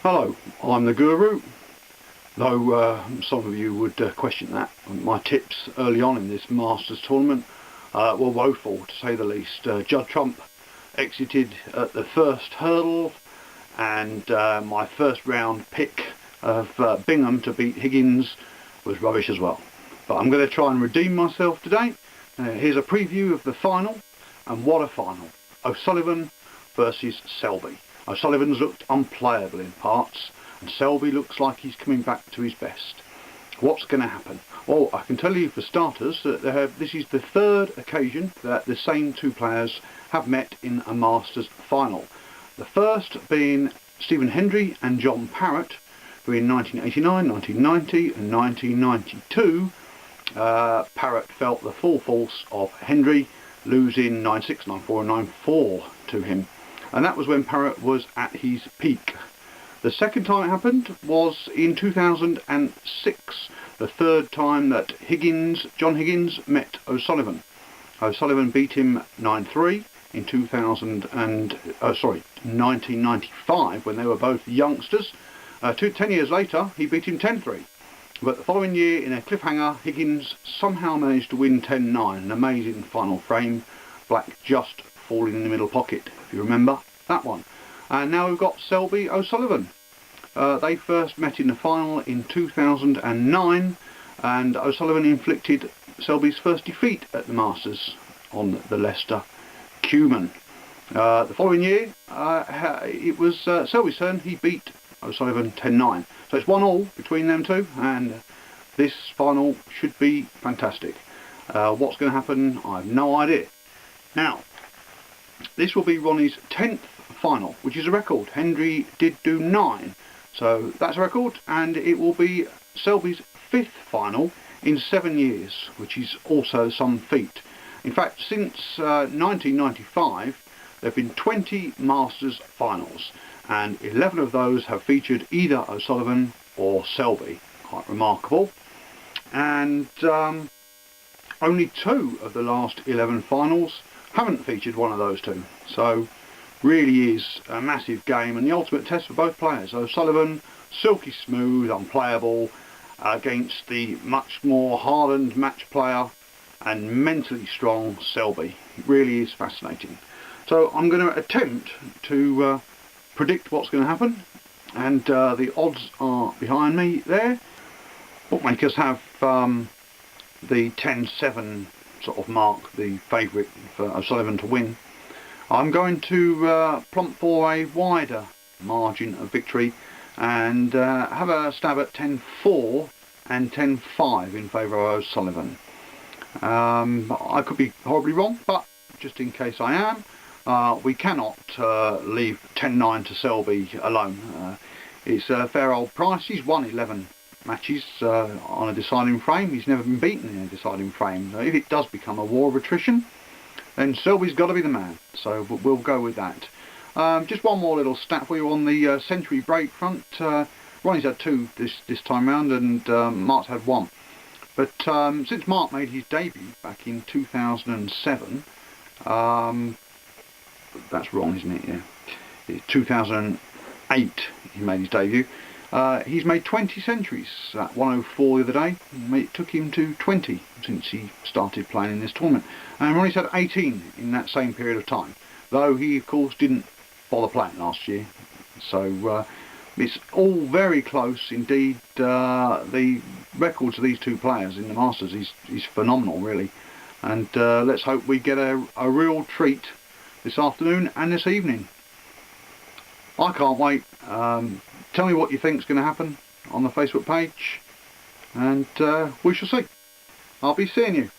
Hello, I'm the Guru, though some of you would question that. My tips early on in this Masters tournament were woeful, to say the least. Judd Trump exited at the first hurdle, and my first round pick of Bingham to beat Higgins was rubbish as well. But I'm going to try and redeem myself today. Here's a preview of the final, and what a final. O'Sullivan versus Selby. O'Sullivan's looked unplayable in parts, and Selby looks like he's coming back to his best. What's going to happen? Well, I can tell you for starters that this is the third occasion that the same two players have met in a Masters final. The first being Stephen Hendry and John Parrott, who in 1989, 1990 and 1992 Parrott felt the full force of Hendry, losing 9-6, 9-4 and 9-4 to him. And that was when Parrott was at his peak. The second time it happened was in 2006, the third time that John Higgins met O'Sullivan. O'Sullivan beat him 9-3 in 1995, when they were both youngsters. 10 years later, he beat him 10-3. But the following year, in a cliffhanger, Higgins somehow managed to win 10-9, an amazing final frame. Black just falling in the middle pocket, if you remember that one. And now we've got Selby O'Sullivan. They first met in the final in 2009, and O'Sullivan inflicted Selby's first defeat at the Masters on the Leicester Cuman. The following year, it was Selby's turn. He beat O'Sullivan 10-9. So it's 1-1 between them two, and this final should be fantastic. What's going to happen, I have no idea. Now, this will be Ronnie's 10th final, which is a record. Hendry did do 9, so that's a record, and it will be Selby's 5th final in 7 years, which is also some feat. In fact, since 1995, there have been 20 Masters finals, and 11 of those have featured either O'Sullivan or Selby. Quite remarkable. And only 2 of the last 11 finals haven't featured one of those two. So really is a massive game, and the ultimate test for both players. O'Sullivan, silky smooth, unplayable, against the much more hardened match player and mentally strong Selby. It really is fascinating. So I'm going to attempt to predict what's going to happen, and the odds are behind me there. Bookmakers have the 10-7 sort of mark, the favourite for O'Sullivan to win. I'm going to plump for a wider margin of victory and have a stab at 10-4 and 10-5 in favour of O'Sullivan. I could be horribly wrong, but just in case I am, we cannot leave 10-9 to Selby alone. It's a fair old price. He's won 11 matches on a deciding frame. He's never been beaten in a deciding frame. So if it does become a war of attrition, then Selby's got to be the man. So we'll go with that. Just one more little stat for you on the century break front. Ronnie's had 2 this time round, and Mark's had 1. But since Mark made his debut back in 2007, that's wrong, isn't it? Yeah, it's 2008 he made his debut. He's made 20 centuries at 104 the other day. It took him to 20 since he started playing in this tournament. And Ronnie's had 18 in that same period of time, though he of course didn't bother playing last year. So it's all very close indeed. The records of these two players in the Masters is phenomenal, really. And let's hope we get a real treat this afternoon and this evening. I can't wait. Tell me what you think is going to happen on the Facebook page, and we shall see. I'll be seeing you.